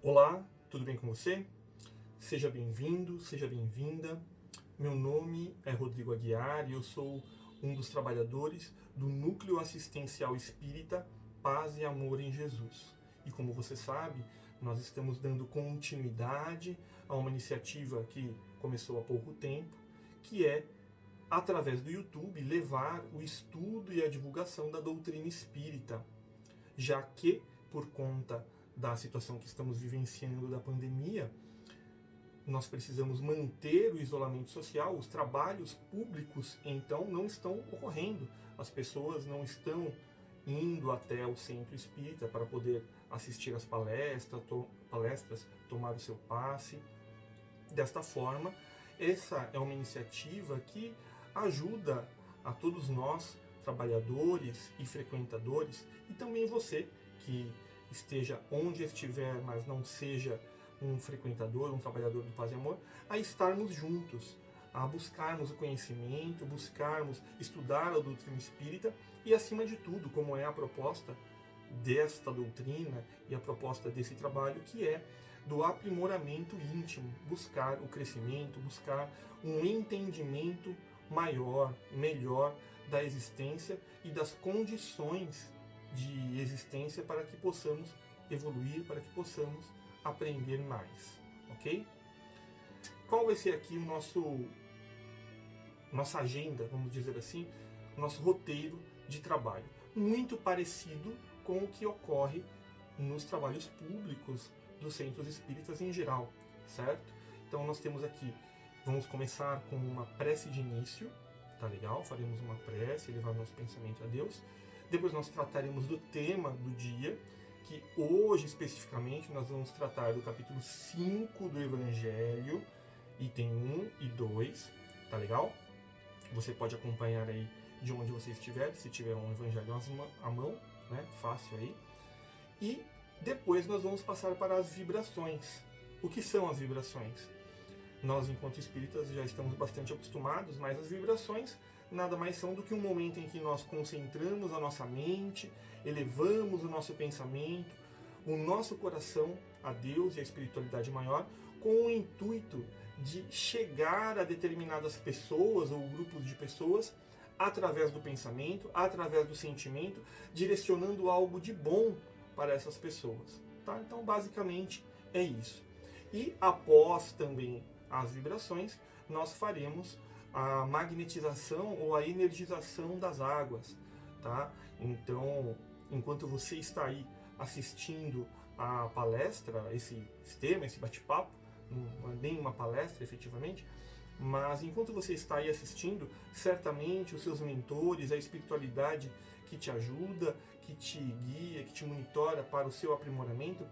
Olá, tudo bem com você? Seja bem-vindo, seja bem-vinda. Meu nome é Rodrigo Aguiar e eu sou um dos trabalhadores do Núcleo Assistencial Espírita Paz e Amor em Jesus. E como você sabe, nós estamos dando continuidade a uma iniciativa que começou há pouco tempo, que é, através do YouTube, levar o estudo e a divulgação da doutrina espírita, já que, por conta da situação que estamos vivenciando da pandemia, nós precisamos manter o isolamento social, os trabalhos públicos, então, não estão ocorrendo. As pessoas não estão indo até o centro espírita para poder assistir às palestras, tomar o seu passe. Desta forma, essa é uma iniciativa que ajuda a todos nós, trabalhadores e frequentadores, e também você que esteja onde estiver, mas não seja um frequentador, um trabalhador do Paz e Amor, a estarmos juntos, a buscarmos o conhecimento, buscarmos estudar a doutrina espírita e, acima de tudo, como é a proposta desta doutrina e a proposta desse trabalho, que é do aprimoramento íntimo, buscar o crescimento, buscar um entendimento maior, melhor da existência e das condições de existência para que possamos evoluir, para que possamos aprender mais, ok? Qual vai ser aqui o nossa agenda, vamos dizer assim, nosso roteiro de trabalho? Muito parecido com o que ocorre nos trabalhos públicos dos centros espíritas em geral, certo? Então nós temos aqui, vamos começar com uma prece de início, tá legal? Faremos uma prece, elevar nosso pensamento a Deus. Depois nós trataremos do tema do dia, que hoje especificamente nós vamos tratar do capítulo 5 do Evangelho, item 1 e 2, tá legal? Você pode acompanhar aí de onde você estiver, se tiver um Evangelho à mão, né? Fácil aí. E depois nós vamos passar para as vibrações. O que são as vibrações? Nós, enquanto espíritas, já estamos bastante acostumados, mas as vibrações nada mais são do que um momento em que nós concentramos a nossa mente, elevamos o nosso pensamento, o nosso coração a Deus e a espiritualidade maior, com o intuito de chegar a determinadas pessoas ou grupos de pessoas através do pensamento, através do sentimento, direcionando algo de bom para essas pessoas. Tá? Então, basicamente, é isso. E após também as vibrações, nós faremos a magnetização ou a energização das águas, tá? Então, enquanto você está aí assistindo a palestra, esse tema, esse bate-papo, não é nem uma palestra efetivamente, mas enquanto você está aí assistindo, certamente os seus mentores, a espiritualidade que te ajuda, que te guia, que te monitora para o seu aprimoramento,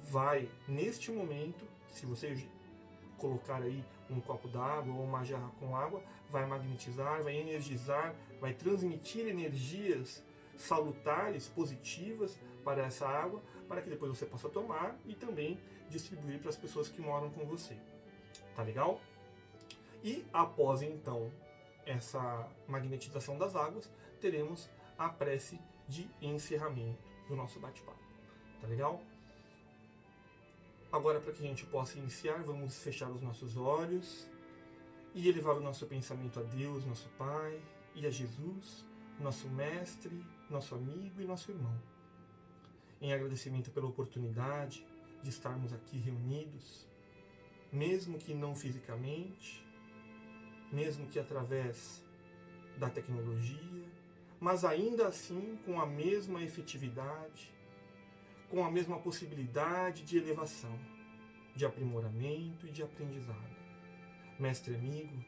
vai, neste momento, se você colocar aí um copo d'água ou uma jarra com água, vai magnetizar, vai energizar, vai transmitir energias salutares, positivas para essa água, para que depois você possa tomar e também distribuir para as pessoas que moram com você. Tá legal? E após então essa magnetização das águas, teremos a prece de encerramento do nosso bate-papo. Tá legal? Agora, para que a gente possa iniciar, vamos fechar os nossos olhos e elevar o nosso pensamento a Deus, nosso Pai, e a Jesus, nosso Mestre, nosso amigo e nosso irmão. Em agradecimento pela oportunidade de estarmos aqui reunidos, mesmo que não fisicamente, mesmo que através da tecnologia, mas ainda assim com a mesma efetividade, com a mesma possibilidade de elevação, de aprimoramento e de aprendizado. Mestre amigo,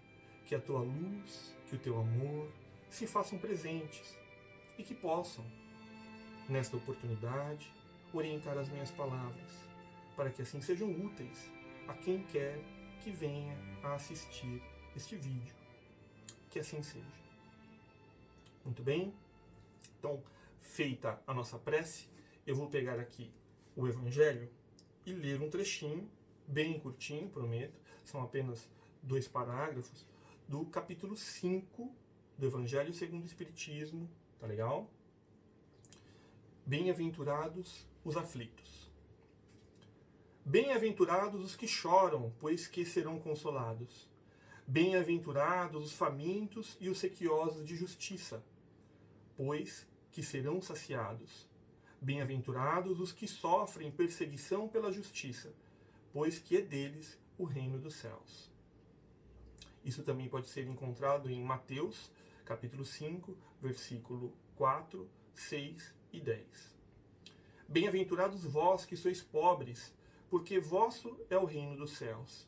que a tua luz, que o teu amor se façam presentes e que possam, nesta oportunidade, orientar as minhas palavras, para que assim sejam úteis a quem quer que venha a assistir este vídeo. Que assim seja. Muito bem? Então, feita a nossa prece, eu vou pegar aqui o Evangelho e ler um trechinho bem curtinho, prometo, são apenas 2 parágrafos, do capítulo 5 do Evangelho segundo o Espiritismo, tá legal? Bem-aventurados os aflitos. Bem-aventurados os que choram, pois que serão consolados. Bem-aventurados os famintos e os sequiosos de justiça, pois que serão saciados. Bem-aventurados os que sofrem perseguição pela justiça, pois que é deles o reino dos céus. Isso também pode ser encontrado em Mateus, capítulo 5, versículo 4, 6 e 10. Bem-aventurados vós que sois pobres, porque vosso é o reino dos céus.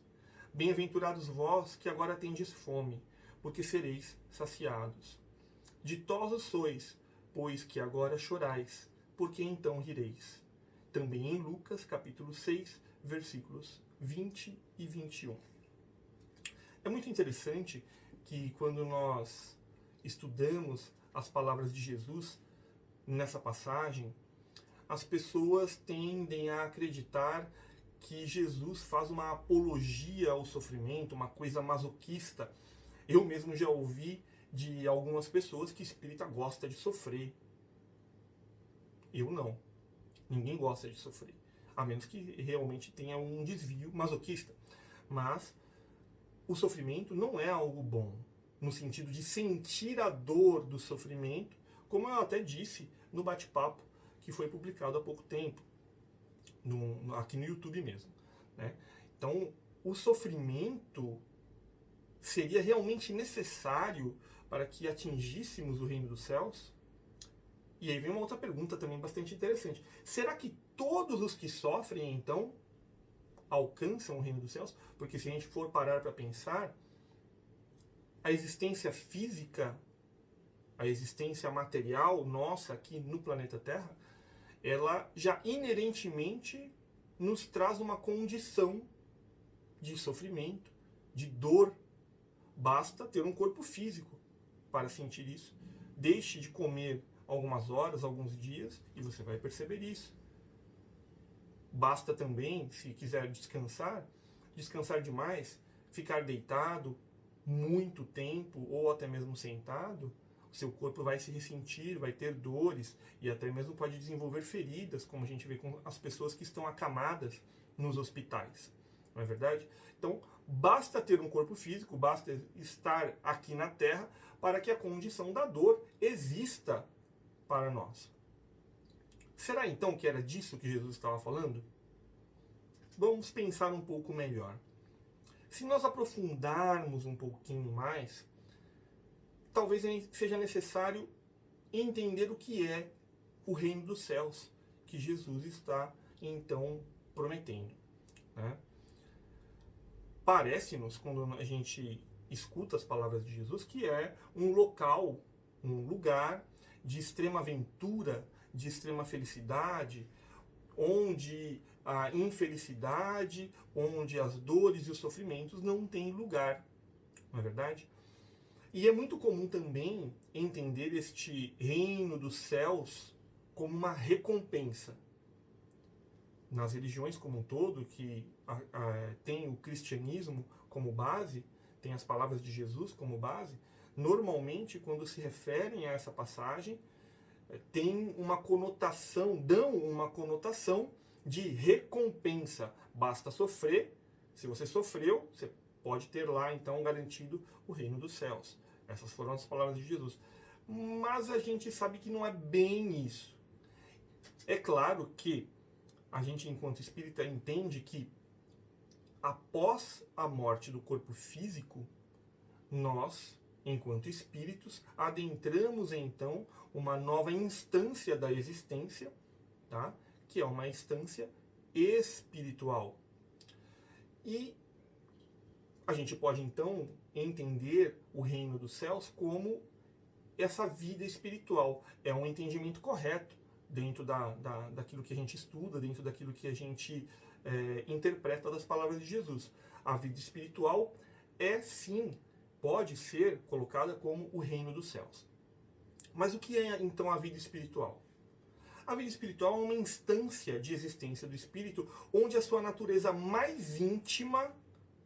Bem-aventurados vós que agora tendes fome, porque sereis saciados. Ditosos sois, pois que agora chorais, porque então rireis. Também em Lucas, capítulo 6, versículos 20 e 21. É muito interessante que quando nós estudamos as palavras de Jesus nessa passagem, as pessoas tendem a acreditar que Jesus faz uma apologia ao sofrimento, uma coisa masoquista. Eu mesmo já ouvi de algumas pessoas que espírita gosta de sofrer. Eu não. Ninguém gosta de sofrer. A menos que realmente tenha um desvio masoquista. Mas o sofrimento não é algo bom, no sentido de sentir a dor do sofrimento, como eu até disse no bate-papo que foi publicado há pouco tempo, aqui no YouTube mesmo, né? Então, o sofrimento seria realmente necessário para que atingíssemos o reino dos céus? E aí vem uma outra pergunta também bastante interessante. Será que todos os que sofrem, então, alcançam o reino dos céus? Porque se a gente for parar para pensar, a existência física, a existência material nossa aqui no planeta Terra, ela já inerentemente nos traz uma condição de sofrimento, de dor. Basta ter um corpo físico para sentir isso. Deixe de comer algumas horas, alguns dias, e você vai perceber isso. Basta também, se quiser descansar demais, ficar deitado muito tempo ou até mesmo sentado, o seu corpo vai se ressentir, vai ter dores e até mesmo pode desenvolver feridas, como a gente vê com as pessoas que estão acamadas nos hospitais. Não é verdade? Então, basta ter um corpo físico, basta estar aqui na Terra para que a condição da dor exista para nós. Será então que era disso que Jesus estava falando? Vamos pensar um pouco melhor. Se nós aprofundarmos um pouquinho mais, talvez seja necessário entender o que é o reino dos céus que Jesus está então prometendo, né? Parece-nos, quando a gente escuta as palavras de Jesus, que é um local, um lugar de extrema aventura, de extrema felicidade, onde a infelicidade, onde as dores e os sofrimentos não têm lugar, não é verdade? E é muito comum também entender este reino dos céus como uma recompensa. Nas religiões como um todo, que tem o cristianismo como base, tem as palavras de Jesus como base, normalmente quando se referem a essa passagem, tem uma conotação, dão uma conotação de recompensa. Basta sofrer, se você sofreu, você pode ter lá então garantido o reino dos céus. Essas foram as palavras de Jesus. Mas a gente sabe que não é bem isso. É claro que a gente, enquanto espírita, entende que após a morte do corpo físico, nós, enquanto espíritos, adentramos então uma nova instância da existência, tá? Que é uma instância espiritual. E a gente pode então entender o reino dos céus como essa vida espiritual. É um entendimento correto dentro daquilo que a gente estuda, dentro daquilo que a gente interpreta das palavras de Jesus. A vida espiritual é sim, pode ser colocada como o reino dos céus. Mas o que é então a vida espiritual? A vida espiritual é uma instância de existência do espírito onde a sua natureza mais íntima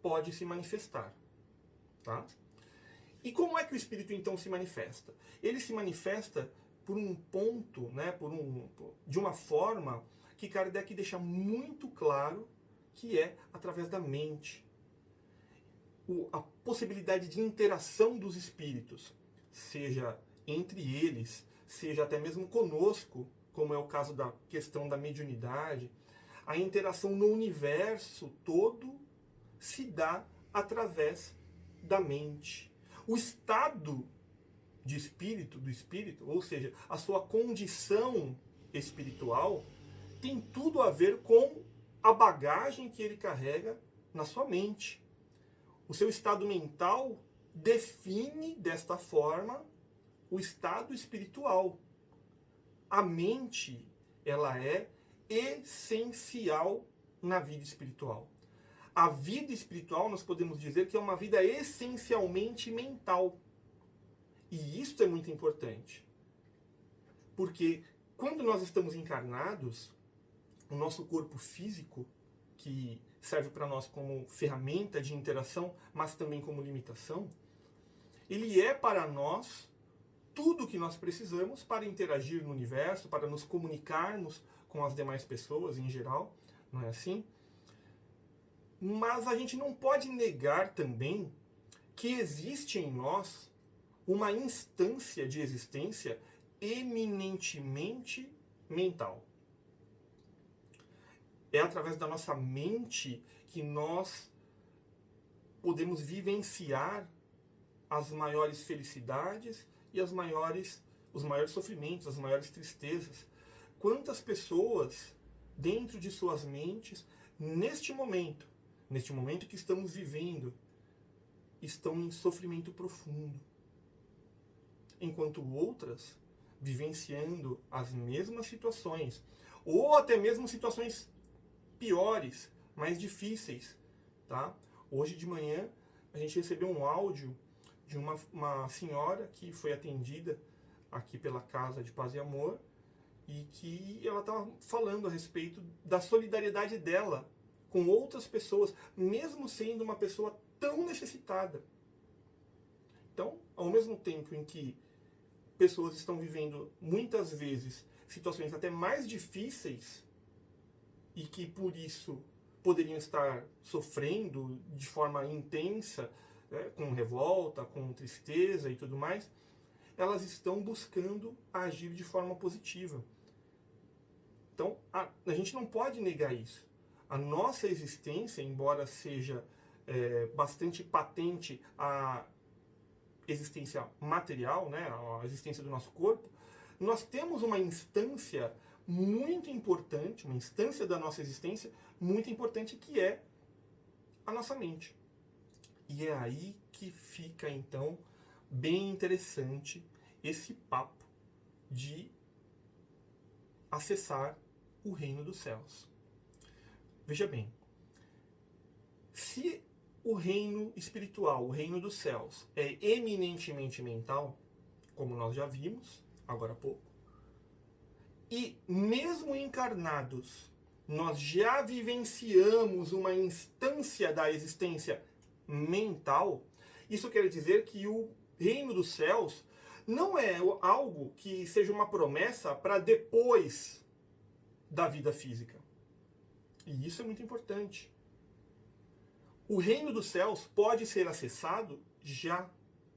pode se manifestar. Tá? E como é que o espírito então se manifesta? Ele se manifesta por um ponto, né, de uma forma que Kardec deixa muito claro que é através da mente. A possibilidade de interação dos espíritos, seja entre eles, seja até mesmo conosco, como é o caso da questão da mediunidade, a interação no universo todo se dá através da mente. O estado de espírito, do espírito, ou seja, a sua condição espiritual, tem tudo a ver com a bagagem que ele carrega na sua mente. O seu estado mental define desta forma o estado espiritual. A mente, ela é essencial na vida espiritual. A vida espiritual, nós podemos dizer que é uma vida essencialmente mental. E isso é muito importante. Porque quando nós estamos encarnados, o nosso corpo físico, que serve para nós como ferramenta de interação, mas também como limitação, ele é para nós tudo o que nós precisamos para interagir no universo, para nos comunicarmos com as demais pessoas em geral, não é assim? Mas a gente não pode negar também que existe em nós uma instância de existência eminentemente mental. É através da nossa mente que nós podemos vivenciar as maiores felicidades e os maiores sofrimentos, as maiores tristezas. Quantas pessoas, dentro de suas mentes, neste momento que estamos vivendo, estão em sofrimento profundo, enquanto outras, vivenciando as mesmas situações, ou até mesmo situações piores, mais difíceis, tá? Hoje de manhã a gente recebeu um áudio de uma senhora que foi atendida aqui pela Casa de Paz e Amor e que ela estava falando a respeito da solidariedade dela com outras pessoas, mesmo sendo uma pessoa tão necessitada. Então, ao mesmo tempo em que pessoas estão vivendo muitas vezes situações até mais difíceis e que por isso poderiam estar sofrendo de forma intensa, com revolta, com tristeza e tudo mais, elas estão buscando agir de forma positiva. Então, a gente não pode negar isso. A nossa existência, embora seja bastante patente a existência material, né, a existência do nosso corpo, nós temos uma instância muito importante, uma instância da nossa existência muito importante, que é a nossa mente. E é aí que fica, então, bem interessante esse papo de acessar o reino dos céus. Veja bem, se o reino espiritual, o reino dos céus, é eminentemente mental, como nós já vimos agora há pouco, e mesmo encarnados, nós já vivenciamos uma instância da existência mental, isso quer dizer que o reino dos céus não é algo que seja uma promessa para depois da vida física. E isso é muito importante. O reino dos céus pode ser acessado já,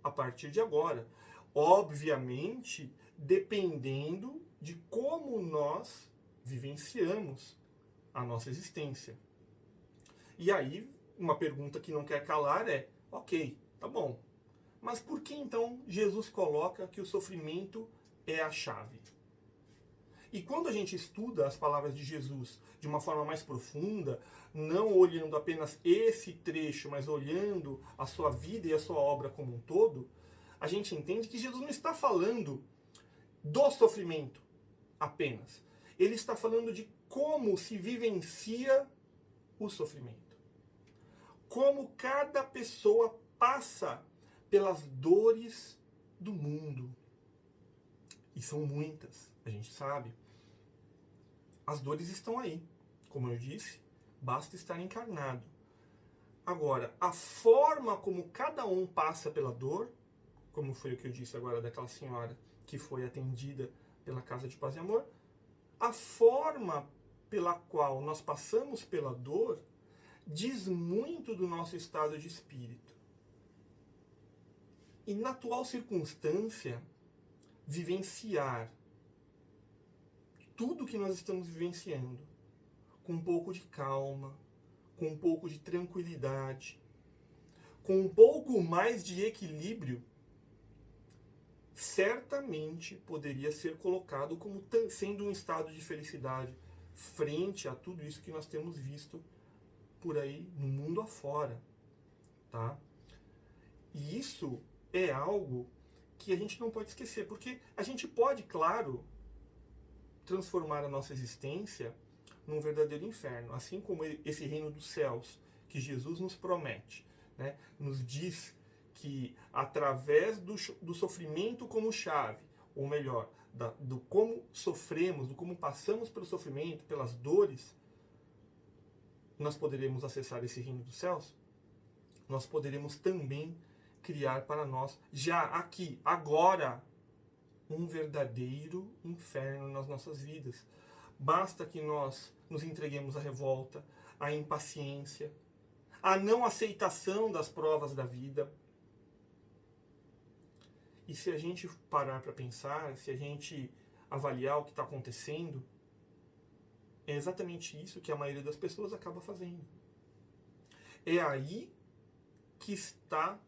a partir de agora. Obviamente, dependendo de como nós vivenciamos a nossa existência. E aí, uma pergunta que não quer calar é, ok, tá bom, mas por que então Jesus coloca que o sofrimento é a chave? E quando a gente estuda as palavras de Jesus de uma forma mais profunda, não olhando apenas esse trecho, mas olhando a sua vida e a sua obra como um todo, a gente entende que Jesus não está falando do sofrimento apenas. Ele está falando de como se vivencia o sofrimento. Como cada pessoa passa pelas dores do mundo. E são muitas, a gente sabe. as dores estão aí. Como eu disse, basta estar encarnado. Agora, a forma como cada um passa pela dor, como foi o que eu disse agora daquela senhora que foi atendida pela Casa de Paz e Amor, a forma pela qual nós passamos pela dor diz muito do nosso estado de espírito. E na atual circunstância, vivenciar tudo que nós estamos vivenciando com um pouco de calma, com um pouco de tranquilidade, com um pouco mais de equilíbrio, certamente poderia ser colocado como sendo um estado de felicidade frente a tudo isso que nós temos visto por aí no mundo afora, tá? E isso é algo que a gente não pode esquecer, porque a gente pode, claro, transformar a nossa existência num verdadeiro inferno, assim como esse reino dos céus que Jesus nos promete, né? Nos diz que através do sofrimento como chave, ou melhor, do como sofremos, do como passamos pelo sofrimento, pelas dores, nós poderemos acessar esse reino dos céus. Nós poderemos também criar para nós, já aqui, agora, um verdadeiro inferno nas nossas vidas. Basta que nós nos entreguemos à revolta, à impaciência, à não aceitação das provas da vida. E se a gente parar para pensar, se a gente avaliar o que está acontecendo, é exatamente isso que a maioria das pessoas acaba fazendo. É aí que está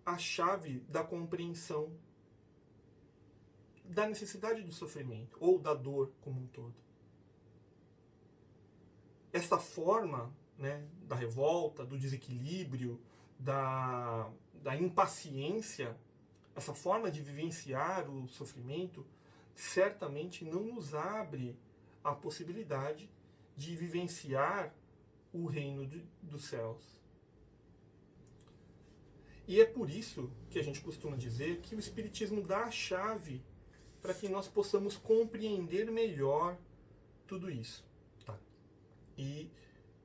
a chave da compreensão da necessidade do sofrimento, ou da dor como um todo. Essa forma, né, da revolta, do desequilíbrio, da impaciência, essa forma de vivenciar o sofrimento, certamente não nos abre a possibilidade de vivenciar o reino dos céus. E é por isso que a gente costuma dizer que o Espiritismo dá a chave para que nós possamos compreender melhor tudo isso. Tá? E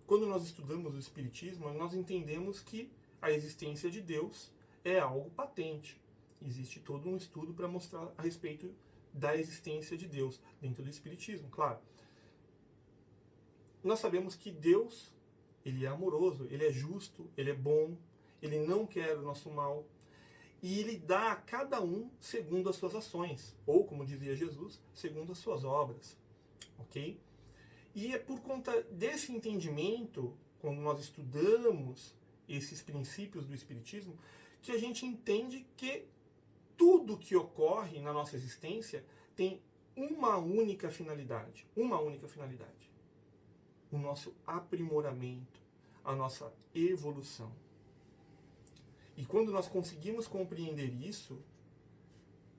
quando nós estudamos o Espiritismo, nós entendemos que a existência de Deus é algo patente. Existe todo um estudo para mostrar a respeito da existência de Deus dentro do Espiritismo, claro. Nós sabemos que Deus, ele é amoroso, ele é justo, ele é bom, ele não quer o nosso mal. E ele dá a cada um segundo as suas ações, ou, como dizia Jesus, segundo as suas obras. Ok? E é por conta desse entendimento, quando nós estudamos esses princípios do Espiritismo, que a gente entende que tudo que ocorre na nossa existência tem uma única finalidade. Uma única finalidade. O nosso aprimoramento, a nossa evolução. E quando nós conseguimos compreender isso,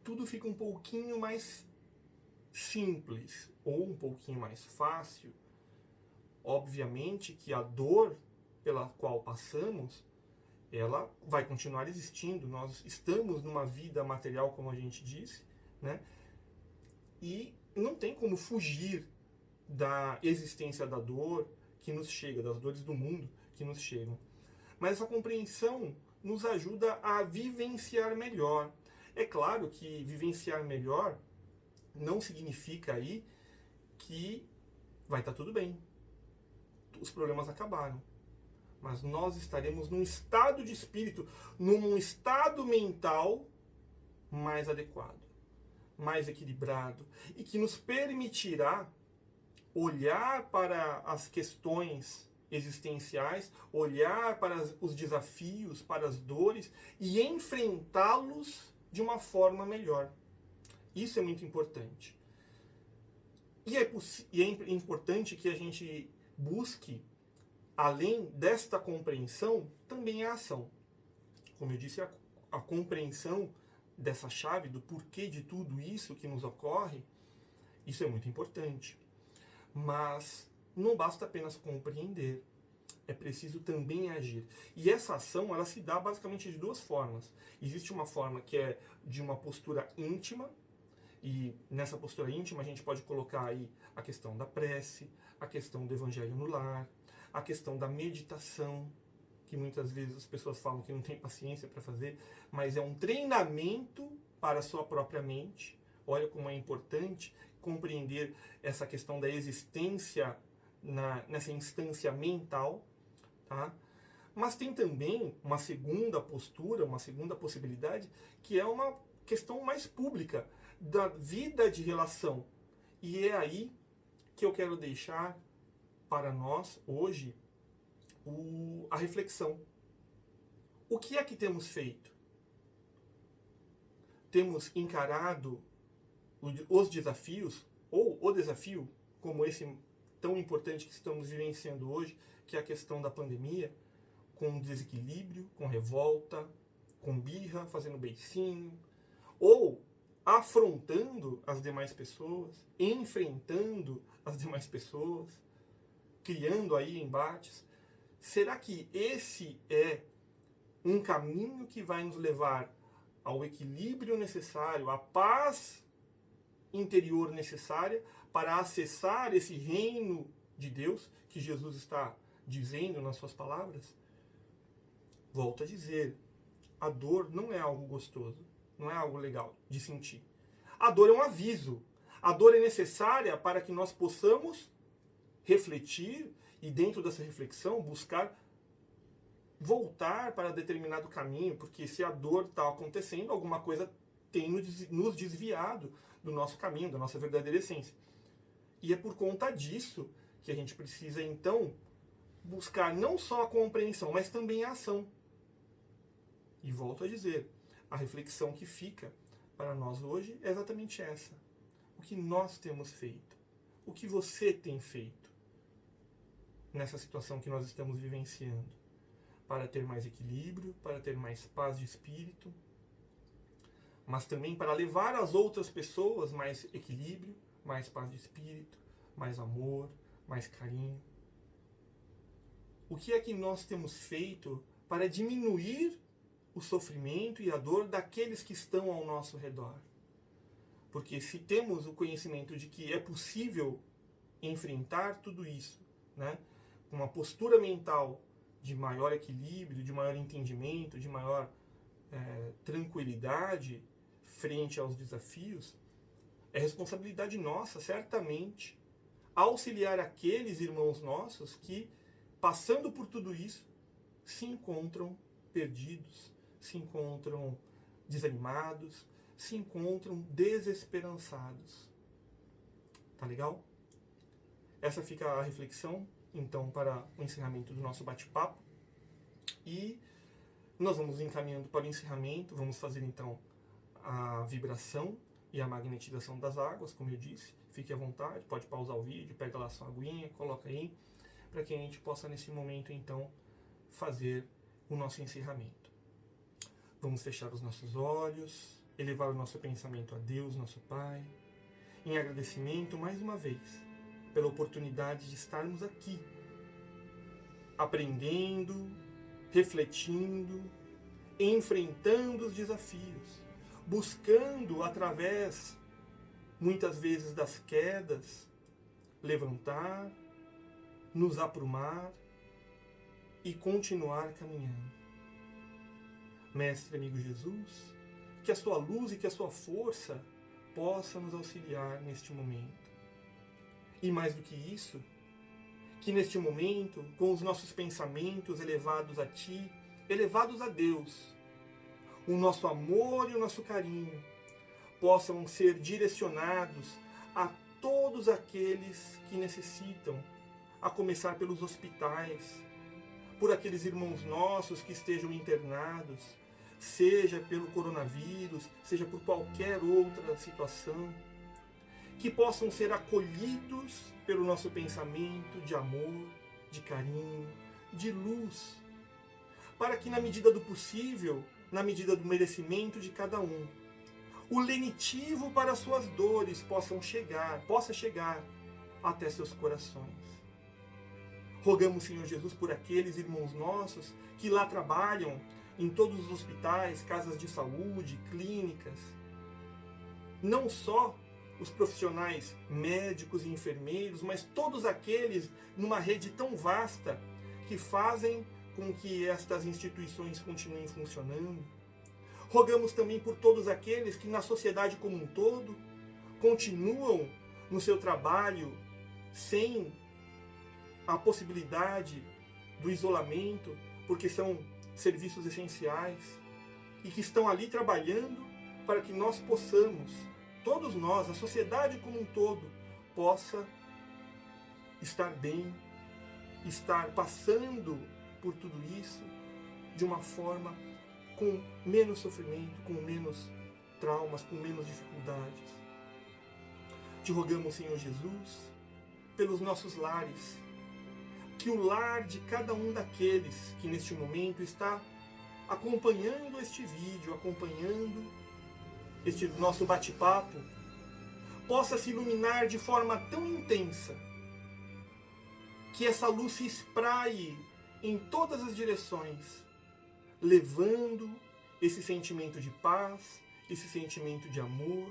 tudo fica um pouquinho mais simples ou um pouquinho mais fácil. Obviamente que a dor pela qual passamos, ela vai continuar existindo. Nós estamos numa vida material, como a gente disse, né? E não tem como fugir da existência da dor que nos chega, das dores do mundo que nos chegam. Mas essa compreensão nos ajuda a vivenciar melhor. É claro que vivenciar melhor não significa aí que vai estar tudo bem. Os problemas acabaram. Mas nós estaremos num estado de espírito, num estado mental mais adequado, mais equilibrado, e que nos permitirá olhar para as questões existenciais, olhar para os desafios, para as dores e enfrentá-los de uma forma melhor. Isso é muito importante. E é importante que a gente busque, além desta compreensão, também a ação. Como eu disse, a compreensão dessa chave, do porquê de tudo isso que nos ocorre, isso é muito importante. Mas não basta apenas compreender, é preciso também agir. E essa ação, ela se dá basicamente de duas formas. Existe uma forma que é de uma postura íntima, E nessa postura íntima a gente pode colocar aí a questão da prece, a questão do evangelho no lar, a questão da meditação, que muitas vezes as pessoas falam que não tem paciência para fazer, mas é um treinamento para a sua própria mente. Olha como é importante compreender essa questão da existência nessa instância mental, tá? Mas tem também uma segunda postura, uma segunda possibilidade, que é uma questão mais pública, da vida de relação. E é aí que eu quero deixar para nós, hoje, a reflexão. O que é que temos feito? Temos encarado os desafios, ou o desafio, como esse tão importante que estamos vivenciando hoje, que é a questão da pandemia, com desequilíbrio, com revolta, com birra, fazendo beicinho, ou afrontando as demais pessoas, enfrentando as demais pessoas, criando aí embates. Será que esse é um caminho que vai nos levar ao equilíbrio necessário, à paz interior necessária para acessar esse reino de Deus que Jesus está dizendo nas suas palavras? Volto a dizer, a dor não é algo gostoso, não é algo legal de sentir. A dor é um aviso. A dor é necessária para que nós possamos refletir e, dentro dessa reflexão, buscar voltar para determinado caminho, porque se a dor está acontecendo, alguma coisa tem nos desviado do nosso caminho, da nossa verdadeira essência. E é por conta disso que a gente precisa, então, buscar não só a compreensão, mas também a ação. E volto a dizer, a reflexão que fica para nós hoje é exatamente essa. O que nós temos feito? O que você tem feito nessa situação que nós estamos vivenciando? Para ter mais equilíbrio, para ter mais paz de espírito, mas também para levar às outras pessoas mais equilíbrio, mais paz de espírito, mais amor, mais carinho. O que é que nós temos feito para diminuir o sofrimento e a dor daqueles que estão ao nosso redor? Porque se temos o conhecimento de que é possível enfrentar tudo isso, né, com uma postura mental de maior equilíbrio, de maior entendimento, de maior tranquilidade frente aos desafios, é responsabilidade nossa, certamente, auxiliar aqueles irmãos nossos que, passando por tudo isso, se encontram perdidos, se encontram desanimados, se encontram desesperançados. Tá legal? Essa fica a reflexão, então, para o encerramento do nosso bate-papo. E nós vamos encaminhando para o encerramento, vamos fazer, então, a vibração e a magnetização das águas, como eu disse. Fique à vontade, pode pausar o vídeo, pega lá sua aguinha, coloca aí, para que a gente possa, nesse momento, então, fazer o nosso encerramento. Vamos fechar os nossos olhos, elevar o nosso pensamento a Deus, nosso Pai, em agradecimento, mais uma vez, pela oportunidade de estarmos aqui, aprendendo, refletindo, enfrentando os desafios, buscando, através, muitas vezes, das quedas, levantar, nos aprumar e continuar caminhando. Mestre amigo Jesus, que a sua luz e que a sua força possa nos auxiliar neste momento. E mais do que isso, que neste momento, com os nossos pensamentos elevados a Ti, elevados a Deus, o nosso amor e o nosso carinho possam ser direcionados a todos aqueles que necessitam, a começar pelos hospitais, por aqueles irmãos nossos que estejam internados, seja pelo coronavírus, seja por qualquer outra situação, que possam ser acolhidos pelo nosso pensamento de amor, de carinho, de luz, para que, na medida do possível, na medida do merecimento de cada um, o lenitivo para suas dores possa chegar até seus corações. Rogamos, Senhor Jesus, por aqueles irmãos nossos que lá trabalham, em todos os hospitais, casas de saúde, clínicas, não só os profissionais médicos e enfermeiros, mas todos aqueles numa rede tão vasta que fazem com que estas instituições continuem funcionando. Rogamos também por todos aqueles que na sociedade como um todo continuam no seu trabalho sem a possibilidade do isolamento, porque são serviços essenciais, e que estão ali trabalhando para que nós possamos, todos nós, a sociedade como um todo, possa estar bem, estar passando por tudo isso de uma forma com menos sofrimento, com menos traumas, com menos dificuldades. Te rogamos, Senhor Jesus, pelos nossos lares, que o lar de cada um daqueles que neste momento está acompanhando este vídeo, acompanhando este nosso bate-papo, possa se iluminar de forma tão intensa, que essa luz se espraie em todas as direções, levando esse sentimento de paz, esse sentimento de amor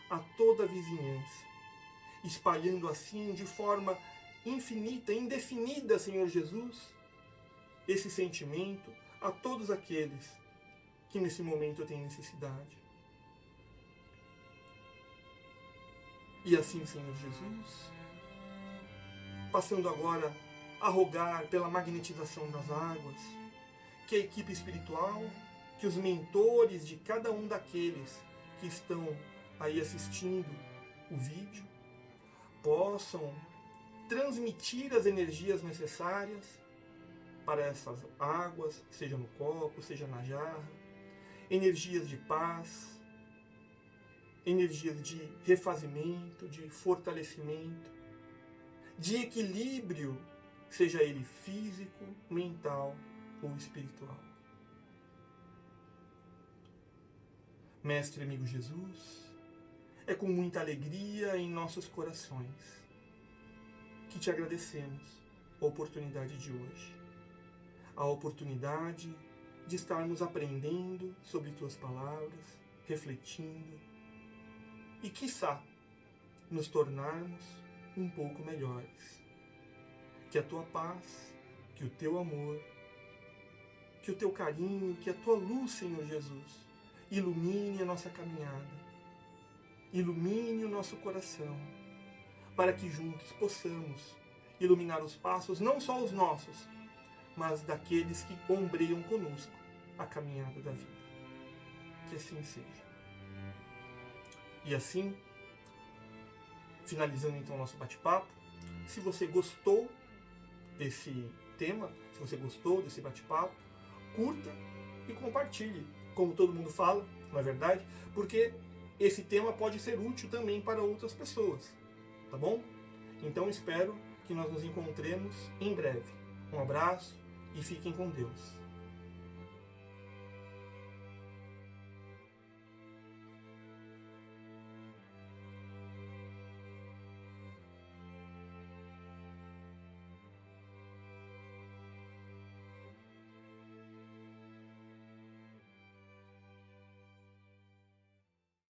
a toda a vizinhança, espalhando assim de forma infinita, indefinida, Senhor Jesus, esse sentimento a todos aqueles que nesse momento têm necessidade. E assim, Senhor Jesus, passando agora a rogar pela magnetização das águas, que a equipe espiritual, que os mentores de cada um daqueles que estão aí assistindo o vídeo, possam transmitir as energias necessárias para essas águas, seja no copo, seja na jarra, energias de paz, energias de refazimento, de fortalecimento, de equilíbrio, seja ele físico, mental ou espiritual. Mestre amigo Jesus, é com muita alegria em nossos corações que te agradecemos a oportunidade de hoje, a oportunidade de estarmos aprendendo sobre tuas palavras, refletindo e, quiçá, nos tornarmos um pouco melhores. Que a tua paz, que o teu amor, que o teu carinho, que a tua luz, Senhor Jesus, ilumine a nossa caminhada, ilumine o nosso coração, para que juntos possamos iluminar os passos, não só os nossos, mas daqueles que ombreiam conosco a caminhada da vida. Que assim seja. E assim, finalizando então o nosso bate-papo, se você gostou desse tema, se você gostou desse bate-papo, curta e compartilhe, como todo mundo fala, não é verdade? Porque esse tema pode ser útil também para outras pessoas, tá bom? Então espero que nós nos encontremos em breve. Um abraço e fiquem com Deus.